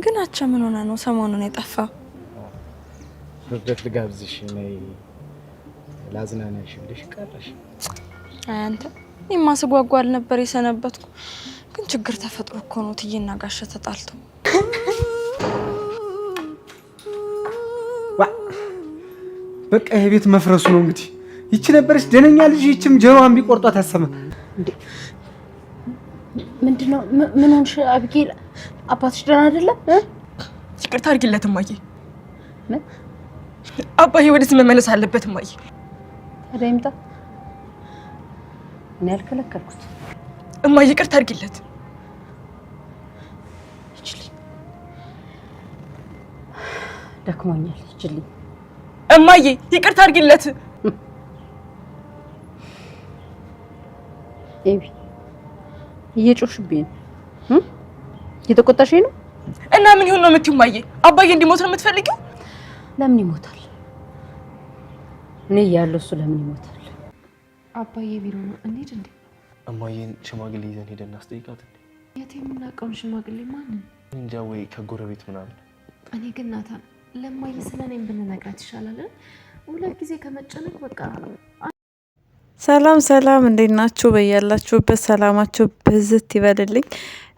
ግን አቻ ምን ሆነ ነው ሰሞኑን የጠፋው? ልደት ልጋብዝሽ ነይ ላዝናናሽ ብለሽ ቀረሽ። አንተ እኔማ ስጓጓል ነበር የሰነበትኩ። ግን ችግር ተፈጥሮ እኮ ነው ትዬና ጋሸ ተጣልተው። በቃ ይሄ ቤት መፍረሱ ነው እንግዲህ። ይቺ ነበረች ደነኛ ልጅ፣ ይቺም ጀሮዋን ቢቆርጧት አሰማ። ምንድነው? ምን ሆንሽ አብጌል? አባትሽ ደህና አይደለም? ይቅርታ አድርጊለት እማዬ። አባዬ ወደዚህ መመለስ አለበት እማዬ። ታዲያ ይምጣ፣ እኔ ያልከለከልኩት። እማዬ ይቅርታ አድርጊለት። ይችልኝ ደክሞኛል፣ ይችልኝ። እማዬ ይቅርታ አድርጊለት። ኤቢ እየጮሽብኝ ነው። እየተቆጣሽኝ ነው። እና ምን ይሁን ነው የምትይው እማዬ? አባዬ እንዲሞት ነው የምትፈልጊው? ለምን ይሞታል? እኔ እያለሁ እሱ ለምን ይሞታል? አባዬ ቢሮ ነው እንዴት? እንዴ እማዬን ሽማግሌ ይዘን ሄደን እናስጠይቃት እንዴ? የት የምናውቀውን ሽማግሌ ማንን? እንጃ፣ ወይ ከጎረቤት ምናምን። እኔ ግን ናታን ለማዬ ስለኔም ብንነግራት ይሻላል። ሁለት ጊዜ ከመጨነቅ በቃ። ሰላም ሰላም፣ እንዴት ናችሁ? በያላችሁበት ሰላማችሁ ብዝት ይበልልኝ።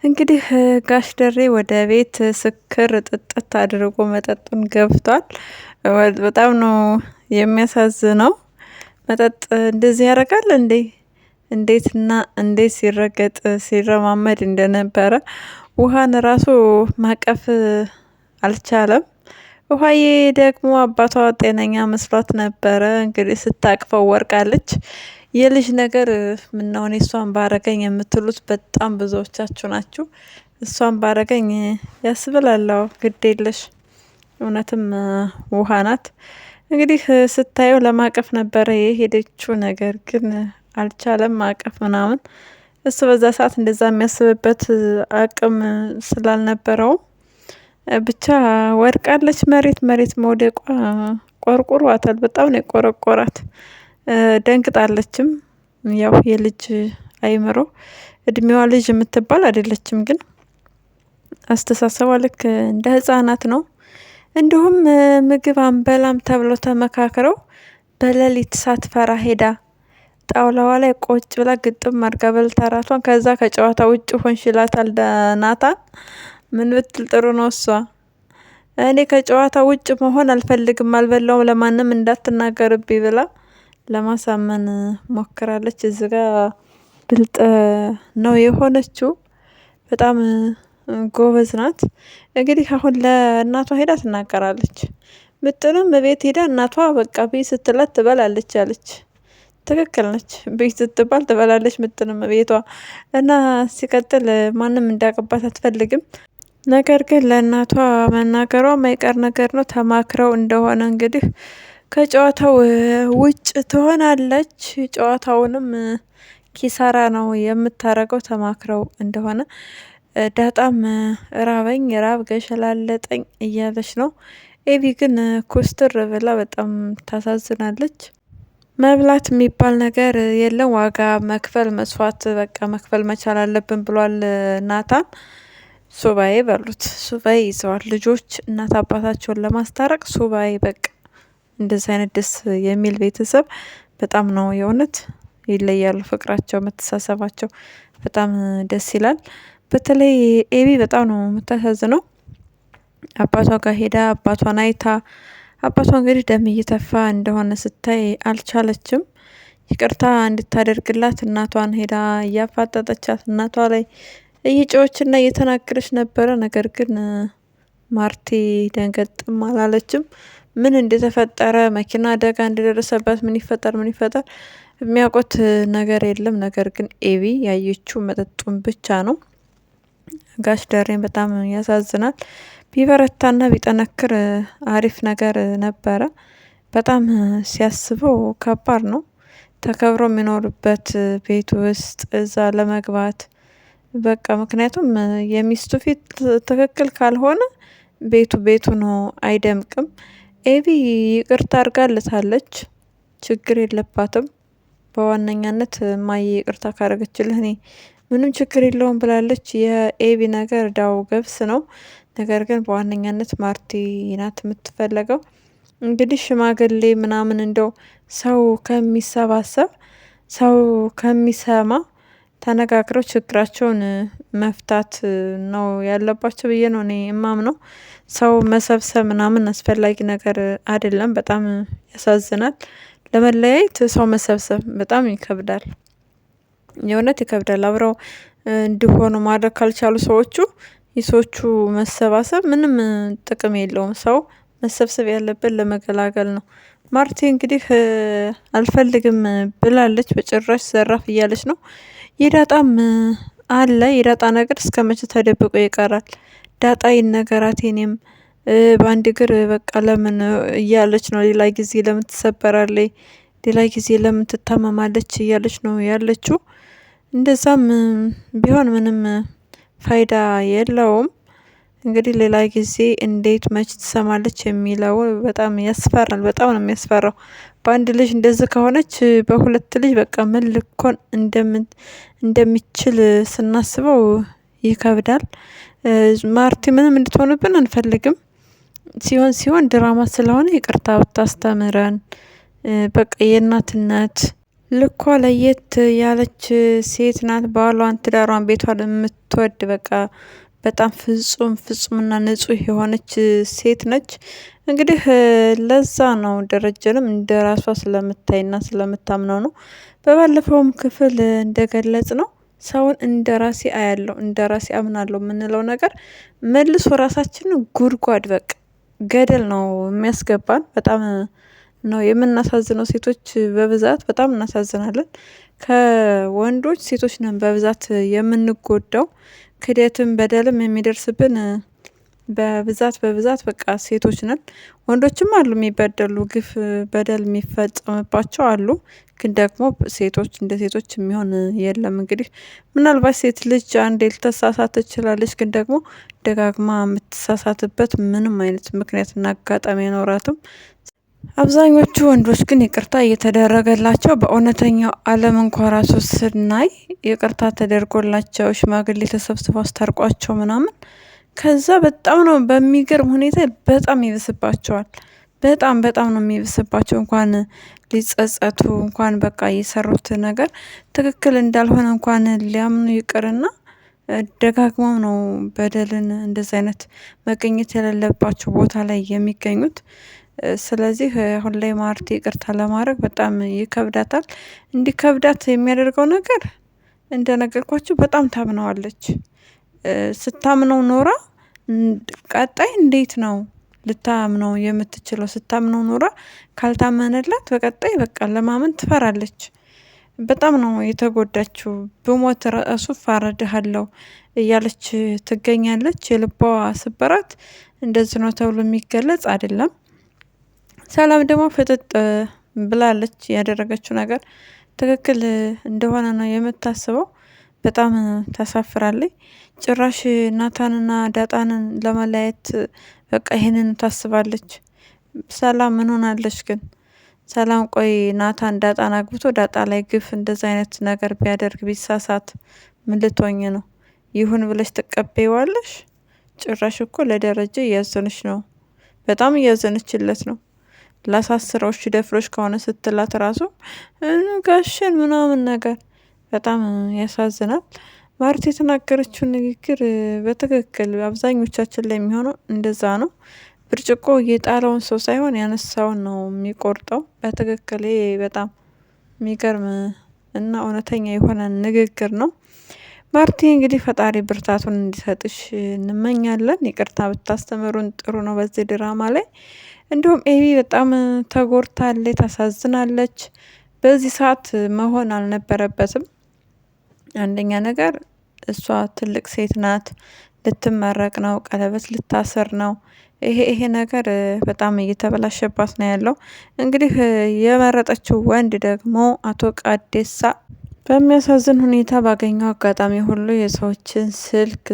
እንግዲህ ጋሽ ደሬ ወደ ቤት ስክር ጥጥት አድርጎ መጠጡን ገብቷል። በጣም ነው የሚያሳዝነው። መጠጥ እንደዚህ ያደርጋል እንዴ? እንዴትና እንዴት ሲረገጥ ሲረማመድ እንደነበረ ውሃን ራሱ ማቀፍ አልቻለም። ውሃዬ ደግሞ አባቷ ጤነኛ መስሏት ነበረ። እንግዲህ ስታቅፈው ወርቃለች። የልጅ ነገር ምነው እኔ እሷን ባረገኝ የምትሉት በጣም ብዙዎቻችሁ ናችሁ። እሷን ባረገኝ ያስብላላው ግድ የለሽ። እውነትም ውሃ ናት። እንግዲህ ስታየው ለማቀፍ ነበረ የሄደችው፣ ነገር ግን አልቻለም ማቀፍ ምናምን። እሱ በዛ ሰዓት እንደዛ የሚያስብበት አቅም ስላልነበረው ብቻ ወድቃለች። መሬት መውደቋ ቆርቁሯታል። በጣም ነው የቆረቆራት። ደንግጣለችም። ያው የልጅ አይምሮ እድሜዋ ልጅ የምትባል አይደለችም፣ ግን አስተሳሰቧ ልክ እንደ ህፃናት ነው። እንዲሁም ምግብ አንበላም ተብለው ተመካክረው በሌሊት ሳትፈራ ሄዳ ጣውላዋ ላይ ቆጭ ብላ ግጥም አድርጋ በልታ ራቷን ከዛ ከጨዋታ ውጭ ሆንሽ ይላታል ናታን። ምን ብትል ጥሩ ነው እሷ? እኔ ከጨዋታ ውጭ መሆን አልፈልግም፣ አልበላውም፣ ለማንም እንዳትናገርብኝ ብላ ለማሳመን ሞክራለች። እዚህ ጋ ብልጥ ነው የሆነችው። በጣም ጎበዝ ናት። እንግዲህ አሁን ለእናቷ ሄዳ ትናገራለች። ምጥንም ቤት ሄዳ እናቷ በቃ ቤት ስትላት ትበላለች አለች። ትክክል ነች። ቤት ስትባል ትበላለች ምጥንም ቤቷ እና ሲቀጥል ማንም እንዳቀባት አትፈልግም። ነገር ግን ለእናቷ መናገሯ ማይቀር ነገር ነው። ተማክረው እንደሆነ እንግዲህ ከጨዋታው ውጭ ትሆናለች። ጨዋታውንም ኪሳራ ነው የምታረገው ተማክረው እንደሆነ። ዳጣም ራበኝ ራብ ገሸላለጠኝ እያለች ነው። ኤቢ ግን ኩስትር ብላ በጣም ታሳዝናለች። መብላት የሚባል ነገር የለም፣ ዋጋ መክፈል መስዋዕት በቃ መክፈል መቻል አለብን ብሏል ናታን። ሱባኤ በሉት፣ ሱባኤ ይዘዋል ልጆች እናት አባታቸውን ለማስታረቅ ሱባኤ። በቃ እንደዚህ አይነት ደስ የሚል ቤተሰብ በጣም ነው የእውነት ይለያሉ። ፍቅራቸው፣ መተሳሰባቸው በጣም ደስ ይላል። በተለይ ኤቢ በጣም ነው የምታሳዝነው። አባቷ ጋር ሄዳ አባቷን አይታ አባቷ እንግዲህ ደም እየተፋ እንደሆነ ስታይ አልቻለችም። ይቅርታ እንድታደርግላት እናቷን ሄዳ እያፋጠጠቻት እናቷ ላይ እየጮችና እየተናገረች ነበረ። ነገር ግን ማርቲ ደንገጥም አላለችም። ምን እንደተፈጠረ መኪና አደጋ እንደደረሰበት ምን ይፈጠር የሚያውቁት ነገር የለም። ነገር ግን ኤቢ ያየችው መጠጡን ብቻ ነው። ጋሽ ደሬን በጣም ያሳዝናል። ቢበረታና ቢጠነክር አሪፍ ነገር ነበረ። በጣም ሲያስበው ከባድ ነው። ተከብሮ የሚኖርበት ቤት ውስጥ እዛ ለመግባት በቃ ምክንያቱም የሚስቱ ፊት ትክክል ካልሆነ ቤቱ ነው አይደምቅም። ኤቢ ይቅርታ አድርጋለታለች፣ ችግር የለባትም። በዋነኛነት ማየ ይቅርታ ካረገችልህ እኔ ምንም ችግር የለውም ብላለች። የኤቢ ነገር ዳው ገብስ ነው። ነገር ግን በዋነኛነት ማርቲ ናት የምትፈለገው። እንግዲህ ሽማግሌ ምናምን እንደው ሰው ከሚሰባሰብ ሰው ከሚሰማ ተነጋግረው ችግራቸውን መፍታት ነው ያለባቸው ብዬ ነው እኔ እማምነው። ሰው መሰብሰብ ምናምን አስፈላጊ ነገር አይደለም። በጣም ያሳዝናል። ለመለያየት ሰው መሰብሰብ በጣም ይከብዳል። የእውነት ይከብዳል። አብረው እንዲሆኑ ማድረግ ካልቻሉ ሰዎቹ የሰዎቹ መሰባሰብ ምንም ጥቅም የለውም። ሰው መሰብሰብ ያለበት ለመገላገል ነው። ማርቲ እንግዲህ አልፈልግም ብላለች። በጭራሽ ዘራፍ እያለች ነው። የዳጣም አለ የዳጣ ነገር እስከ መቼ ተደብቆ ይቀራል? ዳጣ ይነገራት የኔም በአንድ እግር በቃ ለምን እያለች ነው። ሌላ ጊዜ ለምን ትሰበራለች፣ ሌላ ጊዜ ለምን ትታመማለች እያለች ነው ያለችው። እንደዛም ቢሆን ምንም ፋይዳ የለውም። እንግዲህ ሌላ ጊዜ እንዴት መች ትሰማለች የሚለው በጣም ያስፈራል። በጣም ነው የሚያስፈራው። በአንድ ልጅ እንደዚህ ከሆነች በሁለት ልጅ በቃ ምን ልኮን እንደሚችል ስናስበው ይከብዳል። ማርቲ ምንም እንድትሆንብን አንፈልግም። ሲሆን ድራማ ስለሆነ ይቅርታ ብታስተምረን። በቃ የእናትነት ልኳ ለየት ያለች ሴት ናት። ባሏን፣ ትዳሯን፣ ቤቷን የምትወድ በቃ በጣም ፍጹምና ንጹህ የሆነች ሴት ነች። እንግዲህ ለዛ ነው ደረጀንም እንደ ራሷ ስለምታይና ስለምታምነው ነው። በባለፈውም ክፍል እንደገለጽ ነው ሰውን እንደ ራሴ አያለው እንደ ራሴ አምናለሁ የምንለው ነገር መልሶ ራሳችንን ጉድጓድ በቃ ገደል ነው የሚያስገባን። በጣም ነው የምናሳዝነው። ሴቶች በብዛት በጣም እናሳዝናለን። ከወንዶች ሴቶች ነን በብዛት የምንጎዳው። ክደትም በደልም የሚደርስብን በብዛት በቃ ሴቶች ነን። ወንዶችም አሉ የሚበደሉ ግፍ በደል የሚፈጸምባቸው አሉ። ግን ደግሞ ሴቶች እንደ ሴቶች የሚሆን የለም። እንግዲህ ምናልባት ሴት ልጅ አንዴ ልትሳሳት ትችላለች። ግን ደግሞ ደጋግማ የምትሳሳትበት ምንም አይነት ምክንያትና አጋጣሚ አይኖራትም። አብዛኞቹ ወንዶች ግን ይቅርታ እየተደረገላቸው በእውነተኛው ዓለም እንኳ ራሱ ስናይ ይቅርታ ተደርጎላቸው ሽማግሌ ተሰብስበው አስታርቋቸው ምናምን ከዛ በጣም ነው በሚገርም ሁኔታ በጣም ይብስባቸዋል። በጣም ነው የሚብስባቸው። እንኳን ሊጸጸቱ እንኳን በቃ የሰሩት ነገር ትክክል እንዳልሆነ እንኳን ሊያምኑ ይቅርና ደጋግመው ነው በደልን እንደዚህ አይነት መገኘት የሌለባቸው ቦታ ላይ የሚገኙት። ስለዚህ አሁን ላይ ማርቲ ይቅርታ ለማድረግ በጣም ይከብዳታል። እንዲከብዳት የሚያደርገው ነገር እንደነገርኳችሁ በጣም ታምነዋለች። ስታምነው ኖራ ቀጣይ እንዴት ነው ልታምነው የምትችለው? ስታምነው ኖራ ካልታመነላት በቀጣይ በቃ ለማመን ትፈራለች። በጣም ነው የተጎዳችው። ብሞት ራሱ እፋረድሃለሁ እያለች ትገኛለች። የልቧ ስብራት እንደዚህ ነው ተብሎ የሚገለጽ አይደለም። ሰላም ደግሞ ፍጥጥ ብላለች። ያደረገችው ነገር ትክክል እንደሆነ ነው የምታስበው። በጣም ታሳፍራለች። ጭራሽ ናታንና ዳጣንን ለመለያየት በቃ ይሄንን ታስባለች። ሰላም ምን ሆናለች ግን? ሰላም ቆይ ናታን ዳጣን አግብቶ ዳጣ ላይ ግፍ እንደዛ አይነት ነገር ቢያደርግ ቢሳሳት ምን ልትሆኝ ነው? ይሁን ብለሽ ትቀበይዋለሽ? ጭራሽ እኮ ለደረጀ እያዘነች ነው። በጣም እያዘነችለት ነው። ላሳስረውሽ ደፍሮሽ ከሆነ ስትላት ራሱ ጋሽን ምናምን ነገር በጣም ያሳዝናል። ማርቲ የተናገረችው ንግግር በትክክል አብዛኞቻችን ላይ የሚሆነው እንደዛ ነው። ብርጭቆ የጣለውን ሰው ሳይሆን ያነሳውን ነው የሚቆርጠው። በትክክል ይሄ በጣም የሚገርም እና እውነተኛ የሆነ ንግግር ነው። ማርቲ እንግዲህ ፈጣሪ ብርታቱን እንዲሰጥሽ እንመኛለን። ይቅርታ ብታስተምሩን ጥሩ ነው በዚህ ድራማ ላይ። እንዲሁም ኤቢ በጣም ተጎድታለች፣ ታሳዝናለች። በዚህ ሰዓት መሆን አልነበረበትም። አንደኛ ነገር እሷ ትልቅ ሴት ናት፣ ልትመረቅ ነው፣ ቀለበት ልታስር ነው። ይሄ ነገር በጣም እየተበላሸባት ነው ያለው። እንግዲህ የመረጠችው ወንድ ደግሞ አቶ ቃዴሳ በሚያሳዝን ሁኔታ ባገኘው አጋጣሚ ሁሉ የሰዎችን ስልክ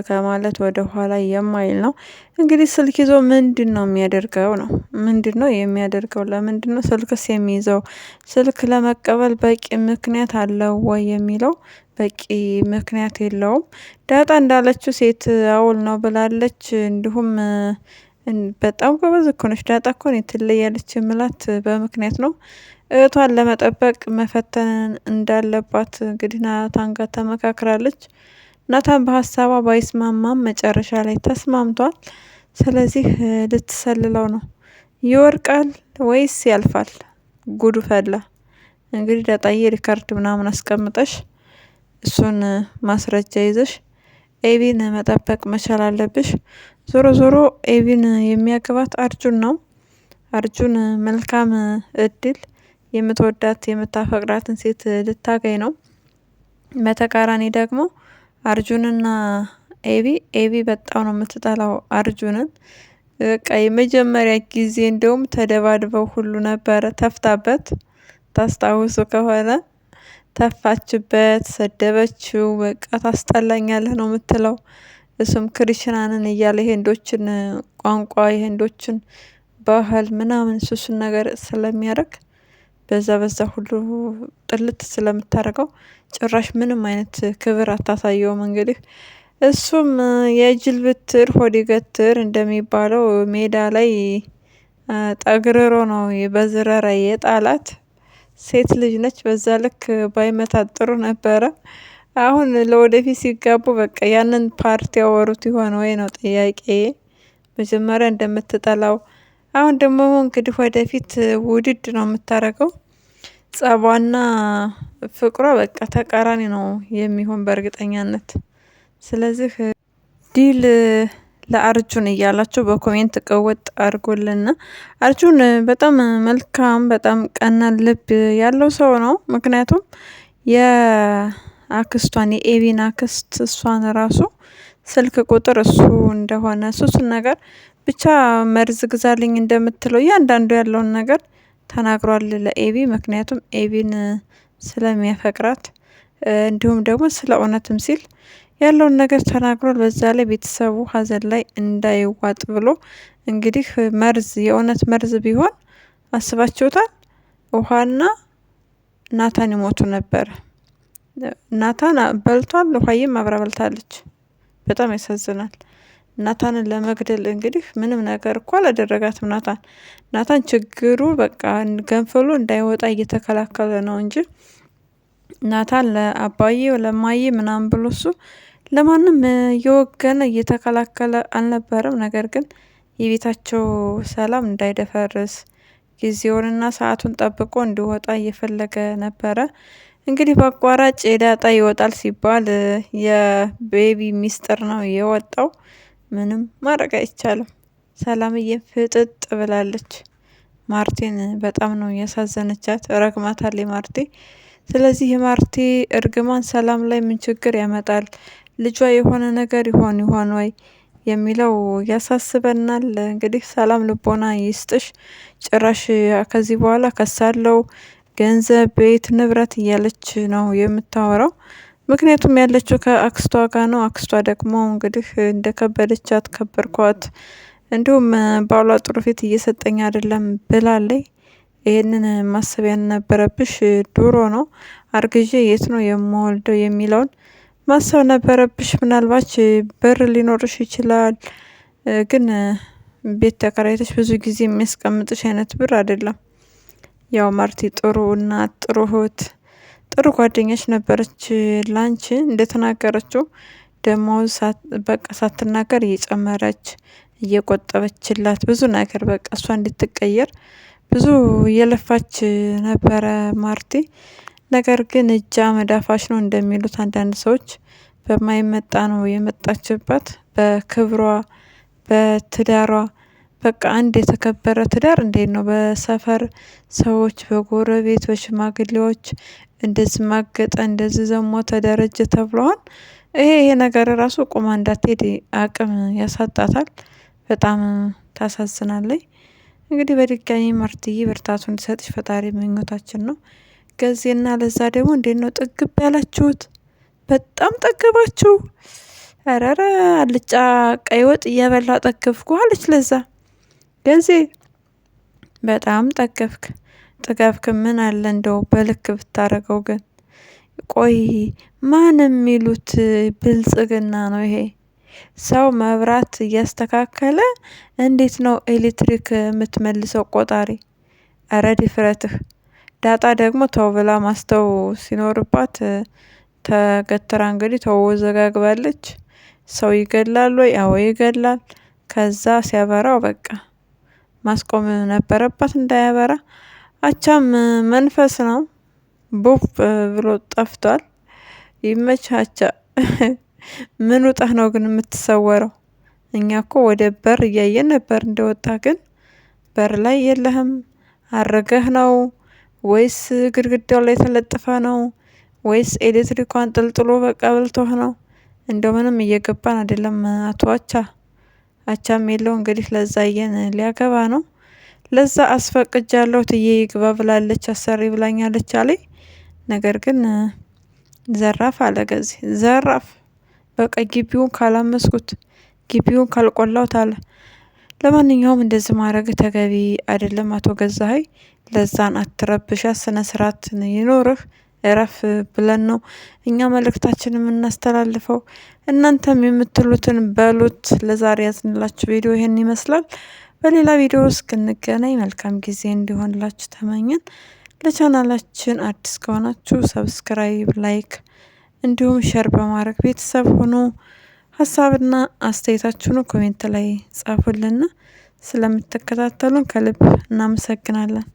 ከማለት ወደ ኋላ የማይል ነው። እንግዲህ ስልክ ይዞ ምንድን ነው የሚያደርገው ነው? ምንድን ነው የሚያደርገው? ለምንድን ነው ስልክስ የሚይዘው? ስልክ ለመቀበል በቂ ምክንያት አለው ወይ የሚለው በቂ ምክንያት የለውም። ዳጣ እንዳለችው ሴት አውል ነው ብላለች። እንዲሁም በጣም ጎበዝ እኮ ነች ዳጣ እኮ ትለያለች የምላት በምክንያት ነው። እህቷን ለመጠበቅ መፈተን እንዳለባት እንግዲህ ናታን ጋር ተመካክራለች። ናታን በሀሳቧ ባይስማማም መጨረሻ ላይ ተስማምቷል። ስለዚህ ልትሰልለው ነው። ይወርቃል ወይስ ያልፋል? ጉዱ ፈላ። እንግዲህ ዳጣዬ ሪካርድ ምናምን አስቀምጠሽ እሱን ማስረጃ ይዘሽ ኤቢን መጠበቅ መቻል አለብሽ። ዞሮ ዞሮ ኤቢን የሚያገባት አርጁን ነው። አርጁን መልካም እድል፣ የምትወዳት የምታፈቅራትን ሴት ልታገኝ ነው። በተቃራኒ ደግሞ አርጁንና ኤቢ በጣም ነው የምትጠላው አርጁንን። በቃ የመጀመሪያ ጊዜ እንደውም ተደባድበው ሁሉ ነበረ ተፍታበት፣ ታስታውሱ ከሆነ ተፋችበት፣ ሰደበችው። በቃ ታስጠላኛለህ ነው የምትለው። እሱም ክሪሽናንን እያለ የህንዶችን ቋንቋ የህንዶችን ባህል ምናምን ሱሱን ነገር ስለሚያደርግ በዛ ሁሉ ጥልት ስለምታደርገው ጭራሽ ምንም አይነት ክብር አታሳየውም። እንግዲህ እሱም የጅል ብትር ሆድ ይገትር እንደሚባለው ሜዳ ላይ ጠግርሮ ነው በዝረራ የጣላት። ሴት ልጅ ነች። በዛ ልክ ባይመታት ጥሩ ነበረ። አሁን ለወደፊት ሲጋቡ በቃ ያንን ፓርቲ ያወሩት ይሆን ወይ ነው ጥያቄ። መጀመሪያ እንደምትጠላው አሁን ደግሞ እንግዲህ ወደፊት ውድድ ነው የምታደርገው። ጸቧና ፍቅሯ በቃ ተቃራኒ ነው የሚሆን በእርግጠኛነት። ስለዚህ ዲል ለአርጁን እያላችሁ በኮሜንት ቀወጥ አድርጎልና አርጁን በጣም መልካም በጣም ቀና ልብ ያለው ሰው ነው። ምክንያቱም የአክስቷን የኤቢን አክስት እሷን ራሱ ስልክ ቁጥር እሱ እንደሆነ ሱስን ነገር ብቻ መርዝ ግዛልኝ እንደምትለው እያንዳንዱ ያለውን ነገር ተናግሯል ለኤቢ። ምክንያቱም ኤቢን ስለሚያፈቅራት እንዲሁም ደግሞ ስለ እውነትም ሲል ያለውን ነገር ተናግሯል። በዛ ላይ ቤተሰቡ ሀዘን ላይ እንዳይዋጥ ብሎ እንግዲህ መርዝ የእውነት መርዝ ቢሆን አስባችሁታል? ውሃና ናታን ይሞቱ ነበር። ናታን በልቷል፣ ውሃዬም አብራ በልታለች። በጣም ያሳዝናል። ናታንን ለመግደል እንግዲህ ምንም ነገር እኮ አላደረጋትም። ናታን ችግሩ በቃ ገንፍሎ እንዳይወጣ እየተከላከለ ነው እንጂ ናታን ለአባዬ ለማዬ ምናምን ብሎ እሱ ለማንም እየወገነ እየተከላከለ አልነበረም። ነገር ግን የቤታቸው ሰላም እንዳይደፈርስ ጊዜውንና ሰዓቱን ጠብቆ እንዲወጣ እየፈለገ ነበረ። እንግዲህ በአቋራጭ የዳጣ ይወጣል ሲባል የቤቢ ሚስጥር ነው የወጣው። ምንም ማድረግ አይቻልም። ሰላምዬም ፍጥጥ ብላለች። ማርቴን በጣም ነው ያሳዘነቻት፣ ረግማታለች ማርቴ። ስለዚህ የማርቴ እርግማን ሰላም ላይ ምን ችግር ያመጣል? ልጇ የሆነ ነገር ይሆን ወይ የሚለው ያሳስበናል። እንግዲህ ሰላም ልቦና ይስጥሽ። ጭራሽ ከዚህ በኋላ ከሳለው ገንዘብ፣ ቤት፣ ንብረት እያለች ነው የምታወራው። ምክንያቱም ያለችው ከአክስቷ ጋር ነው። አክስቷ ደግሞ እንግዲህ እንደ ከበደቻት ከበርኳት፣ እንዲሁም ባሏ ጥሩ ፊት እየሰጠኝ አይደለም ብላለይ። ይህንን ማሰብ ያልነበረብሽ ድሮ ነው። አርግዤ የት ነው የምወልደው የሚለውን ማሰብ ነበረብሽ። ምናልባች በር ሊኖርሽ ይችላል፣ ግን ቤት ተከራይተሽ ብዙ ጊዜ የሚያስቀምጥሽ አይነት ብር አይደለም። ያው ማርቲ ጥሩ እናት፣ ጥሩ እህት፣ ጥሩ ጓደኛች ነበረች ላንቺ። እንደተናገረችው ደሞዝ በቃ ሳትናገር እየጨመረች እየቆጠበችላት ብዙ ነገር በቃ እሷ እንድትቀየር ብዙ እየለፋች ነበረ ማርቲ። ነገር ግን እጃ መዳፋሽ ነው እንደሚሉት አንዳንድ ሰዎች በማይመጣ ነው የመጣችበት። በክብሯ፣ በትዳሯ፣ በቃ አንድ የተከበረ ትዳር እንዴት ነው በሰፈር ሰዎች፣ በጎረቤት፣ በሽማግሌዎች እንደዚህ ማገጠ እንደዚህ ዘሞ ተደረጀ ተብሏል። ይሄ ነገር ራሱ ቁማ እንዳትሄድ አቅም ያሳጣታል። በጣም ታሳዝናለች። እንግዲህ በድጋሚ ማርትዬ ብርታቱን እንዲሰጥሽ ፈጣሪ ምኞታችን ነው። ገዜና ለዛ ደግሞ እንዴት ነው ጥግብ ያላችሁት? በጣም ጠገባችሁ። ረረ አልጫ ቀይ ወጥ እያበላ ጠገብኩ አለች ለዛ ገዜ። በጣም ጠገብክ። ጥገብክ ምን አለ እንደው በልክ ብታረገው ግን። ቆይ ማን የሚሉት ብልጽግና ነው ይሄ? ሰው መብራት እያስተካከለ እንዴት ነው ኤሌክትሪክ የምትመልሰው ቆጣሪ? እረ ድፍረትህ። ዳጣ ደግሞ ተው ብላ ማስተው ሲኖርባት ተገትራ እንግዲህ ተወዘጋግባለች። ሰው ይገላል ወይ? አዎ ይገላል። ከዛ ሲያበራው በቃ ማስቆም ነበረባት እንዳያበራ። አቻም መንፈስ ነው ቡፍ ብሎ ጠፍቷል። ይመቻቻ። ምን ውጣህ ነው ግን የምትሰወረው? እኛ እኮ ወደ በር እያየን ነበር እንደወጣ፣ ግን በር ላይ የለህም። አረገህ ነው ወይስ ግድግዳው ላይ ተለጥፈ ነው ወይስ ኤሌክትሪኳን ጥልጥሎ በቃ በልቶህ ነው? እንደው ምንም እየገባን አይደለም። አቶ አቻም የለው እንግዲህ ለዛየን ሊያገባ ነው። ለዛ አስፈቅጃለሁ ትዬ ይግባ ብላለች፣ አሰሪ ብላኛለች አለኝ። ነገር ግን ዘራፍ አለ ገዜ ዘራፍ። በቃ ግቢውን ካላመስኩት ግቢውን ካልቆላውት አለ። ለማንኛውም እንደዚህ ማድረግ ተገቢ አይደለም አቶ ገዛኸኝ። ለዛን አትረብሻ፣ ስነ ስርዓት ይኖርህ፣ እረፍ ብለን ነው እኛ መልእክታችን የምናስተላልፈው። እናንተም የምትሉትን በሉት። ለዛሬ ያዝንላችሁ ቪዲዮ ይሄን ይመስላል። በሌላ ቪዲዮ እስክንገናኝ መልካም ጊዜ እንዲሆንላችሁ ተመኘን። ለቻናላችን አዲስ ከሆናችሁ ሰብስክራይብ፣ ላይክ እንዲሁም ሸር በማድረግ ቤተሰብ ሁኑ። ሀሳብና አስተያየታችሁን ኮሜንት ላይ ጻፉልና ስለምትከታተሉን ከልብ እናመሰግናለን።